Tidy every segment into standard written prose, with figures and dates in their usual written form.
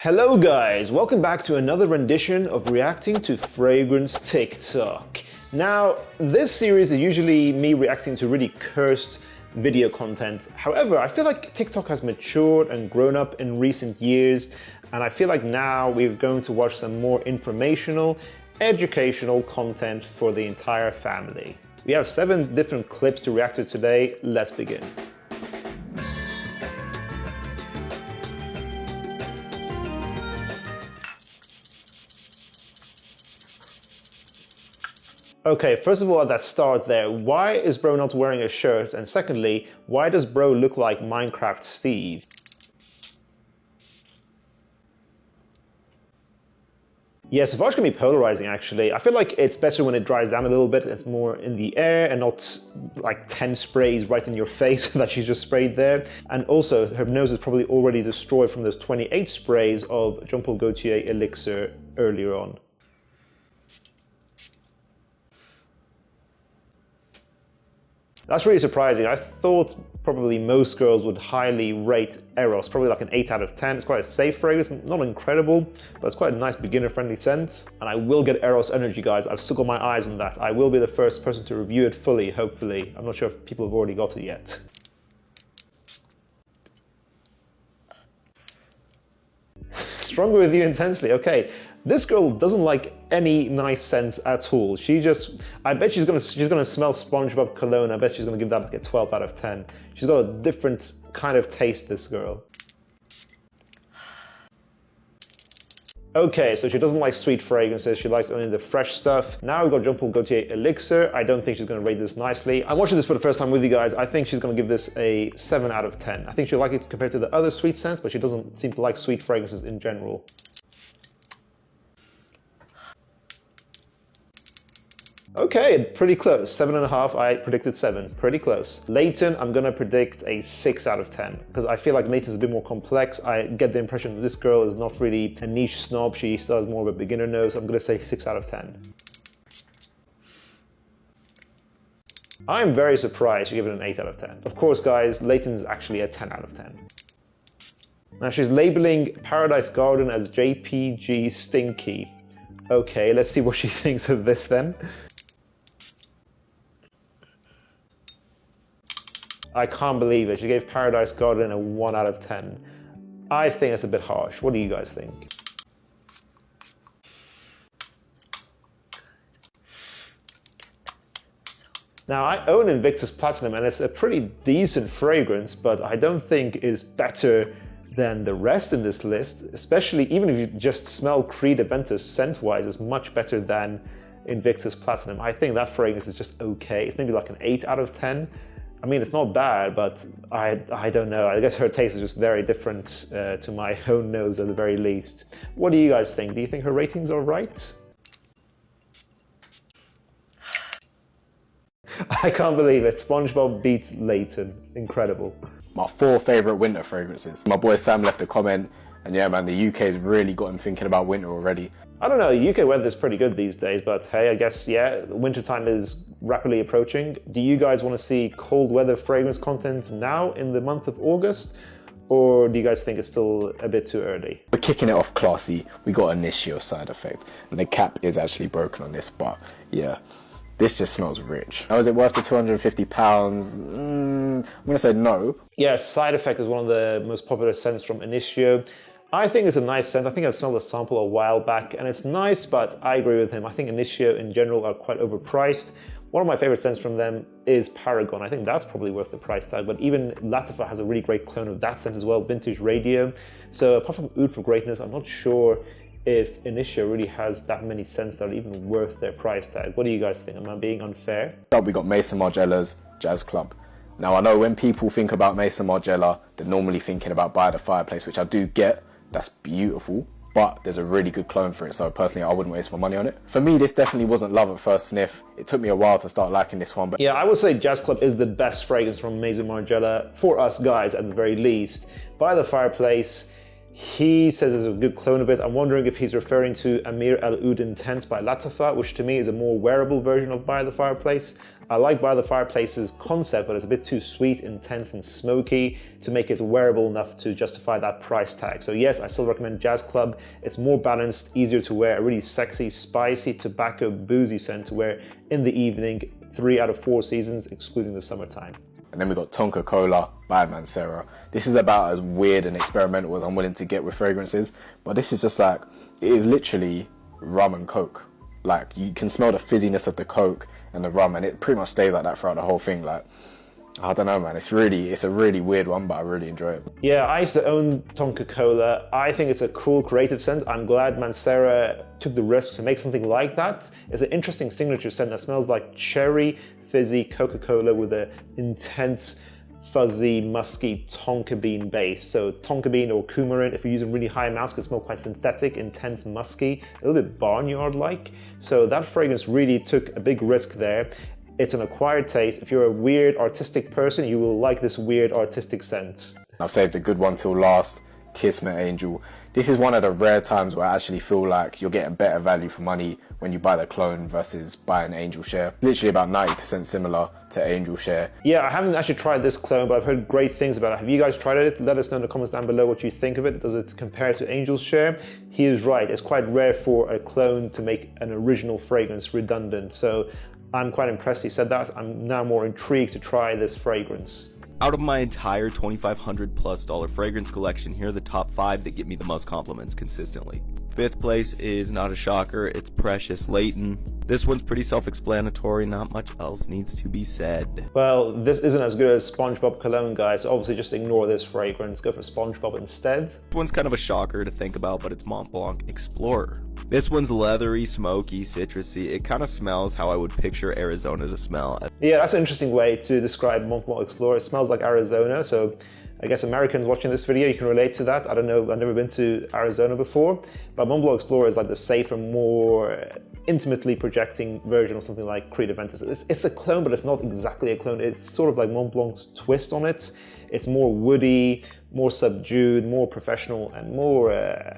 Hello guys, welcome back to another rendition of reacting to fragrance TikTok. Now, this series is usually me reacting to really cursed video content. However, I feel like TikTok has matured and grown up in recent years, and I feel like now we're going to watch some more informational, educational content for the entire family. We have 7 different clips to react to today. Let's begin. Okay, first of all, at that start there, why is Bro not wearing a shirt? And secondly, why does Bro look like Minecraft Steve? Yeah, Sauvage can be polarizing actually. I feel like it's better when it dries down a little bit, it's more in the air and not like 10 sprays right in your face that she just sprayed there. And also, her nose is probably already destroyed from those 28 sprays of Jean-Paul Gaultier Elixir earlier on. That's really surprising. I thought probably most girls would highly rate Eros, probably like an 8 out of 10. It's quite a safe fragrance, not incredible, but it's quite a nice beginner-friendly scent. And I will get Eros energy, guys. I've still got my eyes on that. I will be the first person to review it fully, hopefully. I'm not sure if people have already got it yet. Stronger with you intensely, okay. This girl doesn't like any nice scents at all. I bet she's gonna smell SpongeBob Cologne. I bet she's gonna give that like a 12 out of 10. She's got a different kind of taste, this girl. Okay, so she doesn't like sweet fragrances, she likes only the fresh stuff. Now we've got Jean-Paul Gaultier Elixir. I don't think she's gonna rate this nicely. I'm watching this for the first time with you guys. I think she's gonna give this a 7 out of 10. I think she'll like it compared to the other sweet scents, but she doesn't seem to like sweet fragrances in general. Okay, pretty close. 7.5, I predicted 7. Pretty close. Layton, I'm gonna predict a 6 out of 10, because I feel like Layton's a bit more complex. I get the impression that this girl is not really a niche snob. She still has more of a beginner nose. I'm gonna say 6 out of 10. I'm very surprised she gave it an 8 out of 10. Of course, guys, Layton's actually a 10 out of 10. Now she's labeling Paradise Garden as JPG Stinky. Okay, let's see what she thinks of this then. I can't believe it. She gave Paradise Garden a 1 out of 10. I think that's a bit harsh. What do you guys think? Now, I own Invictus Platinum and it's a pretty decent fragrance, but I don't think it's better than the rest in this list, especially even if you just smell Creed Aventus scent-wise, it's much better than Invictus Platinum. I think that fragrance is just okay. It's maybe like an 8 out of 10. I mean, it's not bad, but I don't know. I guess her taste is just very different to my own nose at the very least. What do you guys think? Do you think her ratings are right? I can't believe it. SpongeBob beats Layton. Incredible. My 4 favourite winter fragrances. My boy Sam left a comment, and yeah man, the UK has really got him thinking about winter already. I don't know, UK weather is pretty good these days, but hey, I guess, yeah, winter time is rapidly approaching. Do you guys want to see cold weather fragrance content now in the month of August? Or do you guys think it's still a bit too early? We're kicking it off classy. We got Initio side effect, and the cap is actually broken on this, but yeah. This just smells rich. Now, is it worth the £250? I'm gonna say no. Yeah, Side Effect is one of the most popular scents from Initio. I think it's a nice scent. I think I've smelled a sample a while back and it's nice, but I agree with him. I think Initio in general are quite overpriced. One of my favorite scents from them is Paragon. I think that's probably worth the price tag, but even Lattafa has a really great clone of that scent as well, Vintage Radio. So apart from Oudh for greatness, I'm not sure if Initio really has that many scents that are even worth their price tag. What do you guys think? Am I being unfair? We got Maison Margiela's Jazz Club. Now I know when people think about Maison Margiela, they're normally thinking about By the Fireplace, which I do get. That's beautiful, but there's a really good clone for it, so personally I wouldn't waste my money on it. For me, this definitely wasn't love at first sniff. It took me a while to start liking this one. But yeah, I would say Jazz Club is the best fragrance from Maison Margiela, for us guys at the very least. By the Fireplace, he says there's a good clone of it. I'm wondering if he's referring to Ameer Al Oud Intense by Lattafa, which to me is a more wearable version of By the Fireplace. I like By the Fireplace's concept, but it's a bit too sweet, intense, and smoky to make it wearable enough to justify that price tag. So yes, I still recommend Jazz Club. It's more balanced, easier to wear, a really sexy, spicy, tobacco, boozy scent to wear in the evening, 3 out of 4 seasons, excluding the summertime. And then we got Tonka Cola by Mancera. This is about as weird and experimental as I'm willing to get with fragrances, but this is just like, it is literally rum and coke. Like, you can smell the fizziness of the coke and the rum, and it pretty much stays like that throughout the whole thing. Like, I don't know, man, it's a really weird one, but I really enjoy it. Yeah, I used to own Tonka Cola. I think it's a cool creative scent. I'm glad Mancera took the risk to make something like that. It's an interesting signature scent that smells like cherry, fizzy Coca-Cola with an intense, fuzzy, musky tonka bean base. So tonka bean or coumarin, if you're using really high amounts, can smell quite synthetic, intense, musky, a little bit barnyard-like. So that fragrance really took a big risk there. It's an acquired taste. If you're a weird artistic person, you will like this weird artistic scent. I've saved a good one till last, Kismet Angel. This is one of the rare times where I actually feel like you're getting better value for money when you buy the clone versus buying Angel Share. Literally about 90% similar to Angel Share. Yeah, I haven't actually tried this clone, but I've heard great things about it. Have you guys tried it? Let us know in the comments down below what you think of it. Does it compare to Angel's Share? He is right. It's quite rare for a clone to make an original fragrance redundant. So I'm quite impressed he said that. I'm now more intrigued to try this fragrance. Out of my entire $2,500+ fragrance collection, here are the top 5 that get me the most compliments consistently. 5th place is not a shocker, it's Precious Layton. This one's pretty self-explanatory, not much else needs to be said. Well, this isn't as good as SpongeBob Cologne, guys, so obviously just ignore this fragrance, go for SpongeBob instead. This one's kind of a shocker to think about, but it's Montblanc Explorer. This one's leathery, smoky, citrusy. It kind of smells how I would picture Arizona to smell. Yeah, that's an interesting way to describe Montblanc Explorer. It smells like Arizona, so I guess Americans watching this video, you can relate to that. I don't know, I've never been to Arizona before, but Montblanc Explorer is like the safer, more intimately projecting version of something like Creed Aventus. It's a clone, but it's not exactly a clone. It's sort of like Montblanc's twist on it. It's more woody, more subdued, more professional, and more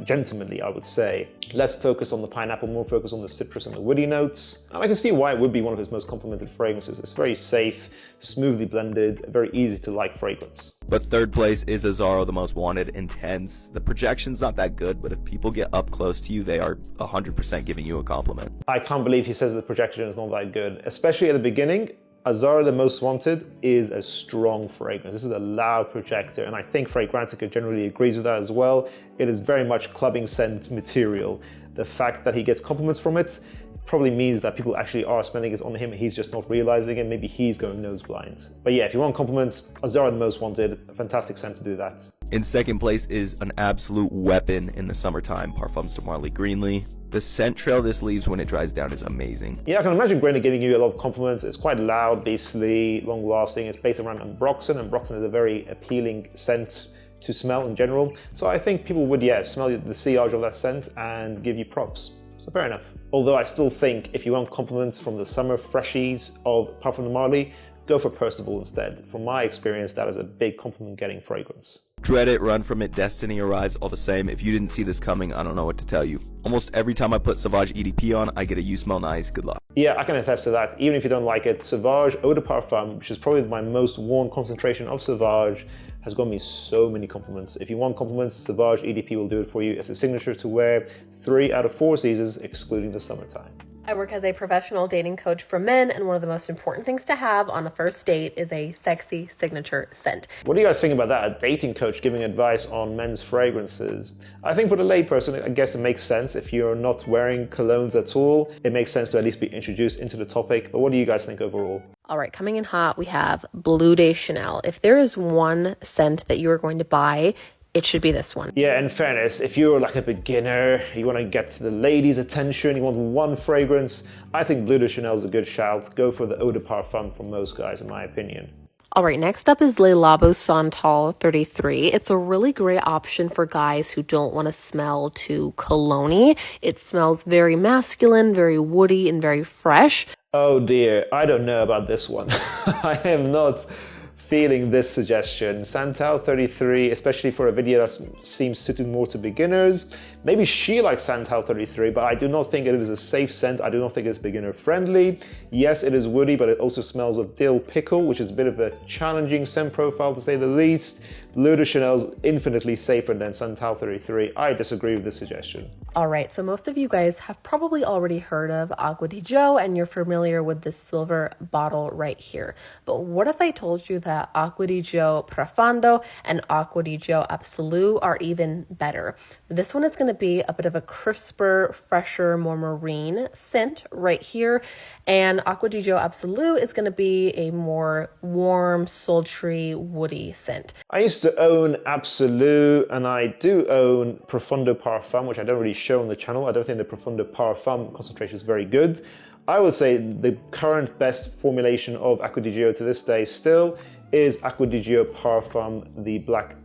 gentlemanly, I would say. Less focus on the pineapple, more focus on the citrus and the woody notes. And I can see why it would be one of his most complimented fragrances. It's very safe, smoothly blended, very easy to like fragrance. But 3rd place is Azzaro, the most wanted, intense. The projection's not that good, but if people get up close to you, they are 100% giving you a compliment. I can't believe he says the projection is not that good, especially at the beginning. Azzaro, the most wanted, is a strong fragrance. This is a loud projector, and I think Fragrantica generally agrees with that as well. It is very much clubbing scent material. The fact that he gets compliments from it probably means that people actually are spending it on him. He's just not realizing it. Maybe he's going nose blind. But yeah, if you want compliments, Azzaro, the most wanted, a fantastic scent to do that. In 2nd place is an absolute weapon in the summertime, Parfums de Marly Greenley. The scent trail this leaves when it dries down is amazing. Yeah, I can imagine Greenley giving you a lot of compliments. It's quite loud, basically, long-lasting. It's based around Ambroxan, and Ambroxan is a very appealing scent to smell in general. So I think people would, yeah, smell the sillage of that scent and give you props. So fair enough. Although I still think if you want compliments from the summer freshies of Parfum de Marly, go for Percival instead. From my experience, that is a big compliment-getting fragrance. Dread it, run from it, destiny arrives all the same. If you didn't see this coming, I don't know what to tell you. Almost every time I put Sauvage EDP on, I get a "you smell nice, good luck." Yeah, I can attest to that. Even if you don't like it, Sauvage Eau de Parfum, which is probably my most worn concentration of Sauvage, has got me so many compliments. If you want compliments, Sauvage EDP will do it for you. It's a signature to wear 3 out of 4 seasons, excluding the summertime. I work as a professional dating coach for men, and one of the most important things to have on a first date is a sexy signature scent. What do you guys think about that? A dating coach giving advice on men's fragrances? I think for the layperson, I guess it makes sense. If you're not wearing colognes at all, it makes sense to at least be introduced into the topic. But what do you guys think overall? All right, coming in hot, we have Bleu de Chanel. If there is one scent that you are going to buy, it should be this one. Yeah, in fairness, if you're like a beginner, you want to get the ladies' attention, you want one fragrance, I think Bleu de Chanel is a good shout. Go for the Eau de Parfum for most guys, in my opinion. All right, next up is Le Labo Santal 33. It's a really great option for guys who don't want to smell too cologne-y. It smells very masculine, very woody, and very fresh. Oh dear, I don't know about this one. I am not feeling this suggestion. Santal 33, especially for a video that seems suited more to beginners. Maybe she likes Santal 33, but I do not think it is a safe scent. I do not think it's beginner friendly. Yes, it is woody, but it also smells of dill pickle, which is a bit of a challenging scent profile to say the least. L'Eau de Chanel is infinitely safer than Santal 33. I disagree with this suggestion. All right, so most of you guys have probably already heard of Acqua di Gio and you're familiar with this silver bottle right here. But what if I told you that Acqua di Gio Profondo and Acqua di Gio Absolute are even better? This one is going to be a bit of a crisper, fresher, more marine scent right here. And Acqua di Gio Absolute is going to be a more warm, sultry, woody scent. I used to own Absolute, and I do own Profondo Parfum, which I don't really show on the channel. I don't think the Profondo Parfum concentration is very good. I would say the current best formulation of Acqua di Gio to this day still is Acqua di Gio Parfum, the black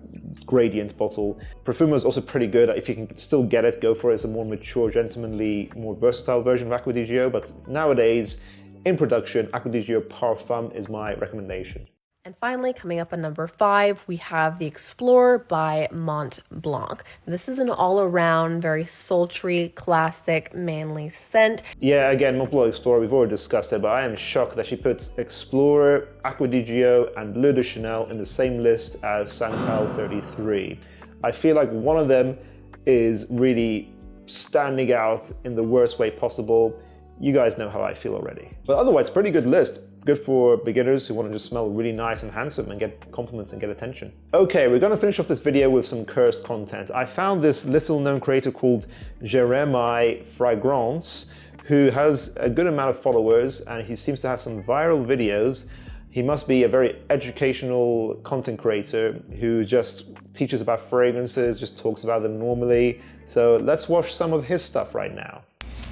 gradient bottle. Perfume is also pretty good. If you can still get it, go for it. It's a more mature, gentlemanly, more versatile version of Acqua di Gio, but nowadays, in production, Acqua di Gio Parfum is my recommendation. And finally, coming up at number 5, we have the Explorer by Montblanc. This is an all-around, very sultry, classic, manly scent. Yeah, again, Montblanc Explorer, we've already discussed it, but I am shocked that she puts Explorer, Acqua di Gio, and L'Eau de Chanel in the same list as Santal 33. I feel like one of them is really standing out in the worst way possible. You guys know how I feel already. But otherwise, pretty good list. Good for beginners who want to just smell really nice and handsome and get compliments and get attention. Okay, we're gonna finish off this video with some cursed content. I found this little known creator called Jérémie Fragrance, who has a good amount of followers and he seems to have some viral videos. He must be a very educational content creator who just teaches about fragrances, just talks about them normally. So let's watch some of his stuff right now.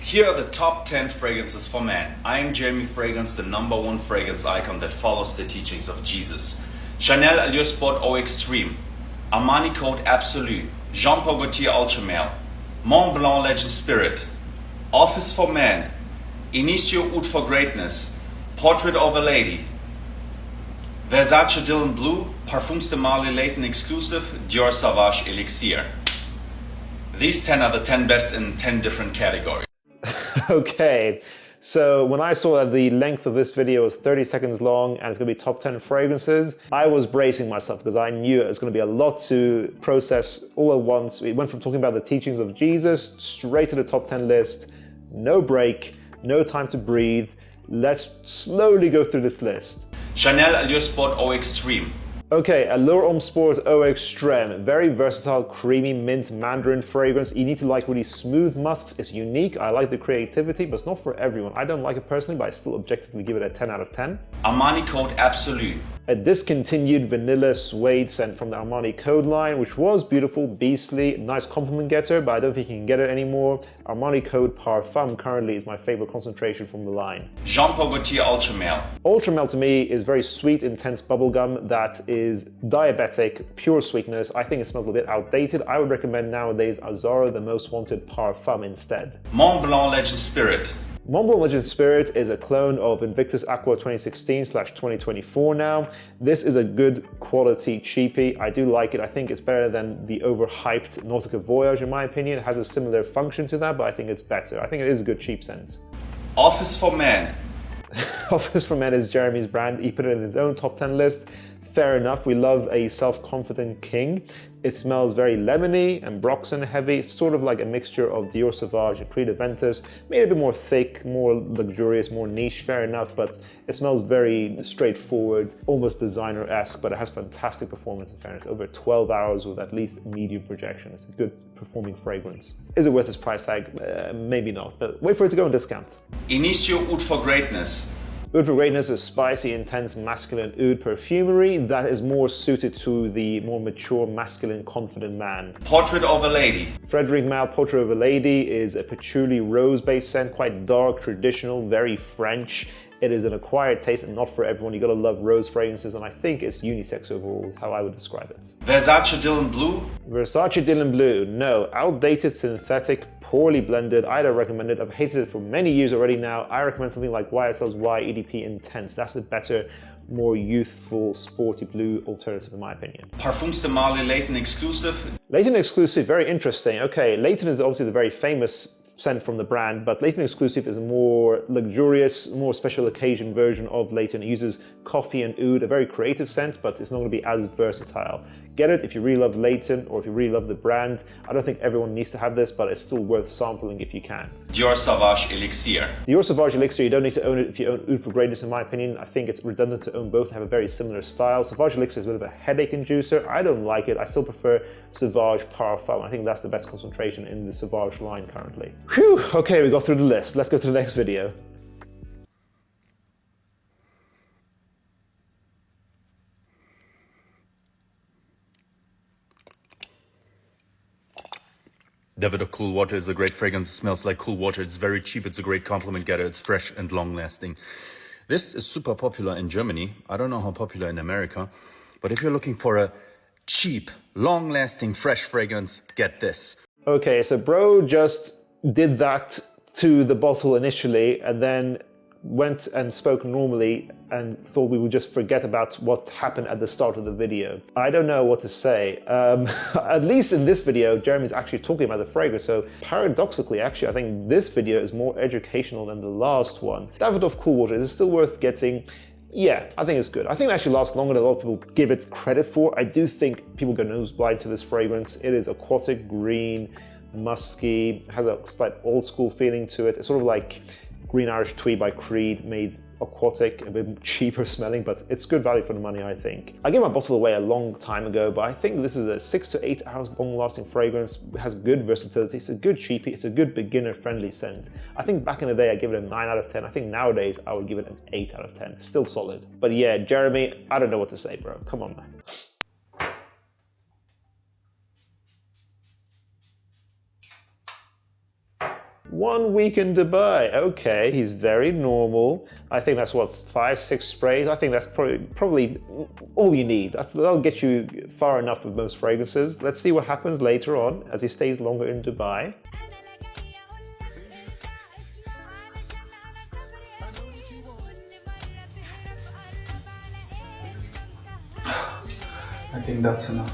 Here are the top 10 fragrances for men. I am Jérémie Fragrance, the #1 fragrance icon that follows the teachings of Jesus. Chanel Allure Sport Eau Extreme, Armani Code Absolute, Jean Paul Gaultier Ultra Male, Montblanc Legend Spirit, Office for Men, Initio Oudh for Greatness, Portrait of a Lady, Versace Dylan Blue, Parfums de Marly Layton Exclusive, Dior Sauvage Elixir. These 10 are the 10 best in 10 different categories. Okay, so when I saw that the length of this video was 30 seconds long and it's gonna be top 10 fragrances, I was bracing myself because I knew it was gonna be a lot to process all at once. We went from talking about the teachings of Jesus straight to the top 10 list. No break, no time to breathe. Let's slowly go through this list. Chanel Allure Sport Eau Extreme. Okay, Allure Homme Sport Eau Extreme. Very versatile, creamy mint mandarin fragrance. You need to like really smooth musks. It's unique. I like the creativity, but it's not for everyone. I don't like it personally, but I still objectively give it a 10 out of 10. Armani Code Absolute. A discontinued vanilla suede scent from the Armani Code line, which was beautiful, beastly, nice compliment getter, but I don't think you can get it anymore. Armani Code Parfum currently is my favorite concentration from the line. Jean Paul Gaultier Ultra Male. Ultra Male to me is very sweet, intense bubblegum that is diabetic, pure sweetness. I think it smells a bit outdated. I would recommend nowadays Azzaro, the Most Wanted Parfum instead. Montblanc Legend Spirit. Montblanc Legend Spirit is a clone of Invictus Aqua 2016/2024 now. This is a good quality cheapie. I do like it. I think it's better than the overhyped Nautica Voyage in my opinion. It has a similar function to that, but I think it's better. I think it is a good cheap scent. Office for Men. Office for Men is Jérémie's brand. He put it in his own top 10 list. Fair enough, we love a self-confident king. It smells very lemony and Broxen heavy. It's sort of like a mixture of Dior Sauvage and Creed Aventus. Made a bit more thick, more luxurious, more niche, fair enough, but it smells very straightforward, almost designer-esque, but it has fantastic performance in fairness. Over 12 hours with at least medium projection. It's a good performing fragrance. Is it worth its price tag? Maybe not, but wait for it to go on discount. Initio Oudh for Greatness. Oud for Greatness is spicy, intense, masculine oud perfumery that is more suited to the more mature, masculine, confident man. Portrait of a Lady. Frédéric Malle Portrait of a Lady is a patchouli rose-based scent, quite dark, traditional, very French. It is an acquired taste and not for everyone. You gotta love rose fragrances, and I think it's unisex overall is how I would describe it. Versace Dylan Blue. Versace Dylan Blue, no. Outdated, synthetic, poorly blended. I don't recommend it. I've hated it for many years already now. I recommend something like YSL's Y EDP Intense. That's a better, more youthful, sporty blue alternative in my opinion. Parfums de Marly Layton Exclusif. Layton Exclusif, very interesting. Okay, Layton is obviously the very famous scent from the brand, but Layton Exclusif is a more luxurious, more special occasion version of Layton. It uses coffee and oud, a very creative scent, but it's not going to be as versatile. Get it if you really love Layton or if you really love the brand. I don't think everyone needs to have this, but it's still worth sampling if you can. Dior Sauvage Elixir. Dior Sauvage Elixir, you don't need to own it if you own Oud for Greatness in my opinion. I think it's redundant to own both and have a very similar style. Sauvage Elixir is a bit of a headache inducer. I don't like it. I still prefer Sauvage Parfum. I think that's the best concentration in the Sauvage line currently. Whew, okay, we got through the list. Let's go to the next video. Davidoff Cool Water is a great fragrance. It smells like cool water. It's very cheap. It's a great compliment getter. It's fresh and long lasting. This is super popular in Germany. I don't know how popular in America, but if you're looking for a cheap, long lasting, fresh fragrance, get this. Okay, so bro just did that to the bottle initially and then went and spoke normally and thought we would just forget about what happened at the start of the video. I don't know what to say. At least in this video, Jeremy's actually talking about the fragrance, so paradoxically, actually, I think this video is more educational than the last one. Davidoff Cool Water is still worth getting. Yeah, I think it's good. I think it actually lasts longer than a lot of people give it credit for. I do think people go nose blind to this fragrance. It is aquatic, green, musky, has a slight old school feeling to it. It's sort of like Green Irish Tweed by Creed, made aquatic, a bit cheaper smelling, but it's good value for the money, I think. I gave my bottle away a long time ago, but I think this is a 6 to 8 hours long lasting fragrance. It has good versatility. It's a good cheapie. It's a good beginner friendly scent. I think back in the day, I give it a 9 out of 10. I think nowadays I would give it an 8 out of 10. Still solid. But yeah, Jeremy, I don't know what to say, bro. Come on, man. 1 week in Dubai. Okay, he's very normal. I think that's what, 5-6 sprays. I think that's probably all you need. That'll get you far enough with most fragrances. Let's see what happens later on as he stays longer in Dubai. I think that's enough.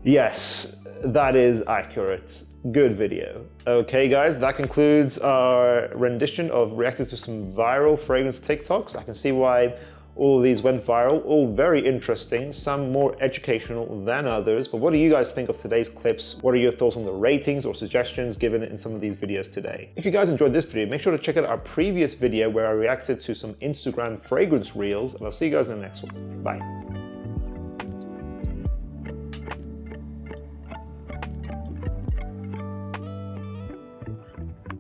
Yes, that is accurate. Good video. Okay guys, that concludes our rendition of reacting to some viral fragrance TikToks. I can see why all of these went viral, all very interesting, some more educational than others. But what do you guys think of today's clips? What are your thoughts on the ratings or suggestions given in some of these videos today? If you guys enjoyed this video, make sure to check out our previous video where I reacted to some Instagram fragrance reels, and I'll see you guys in the next one. Bye.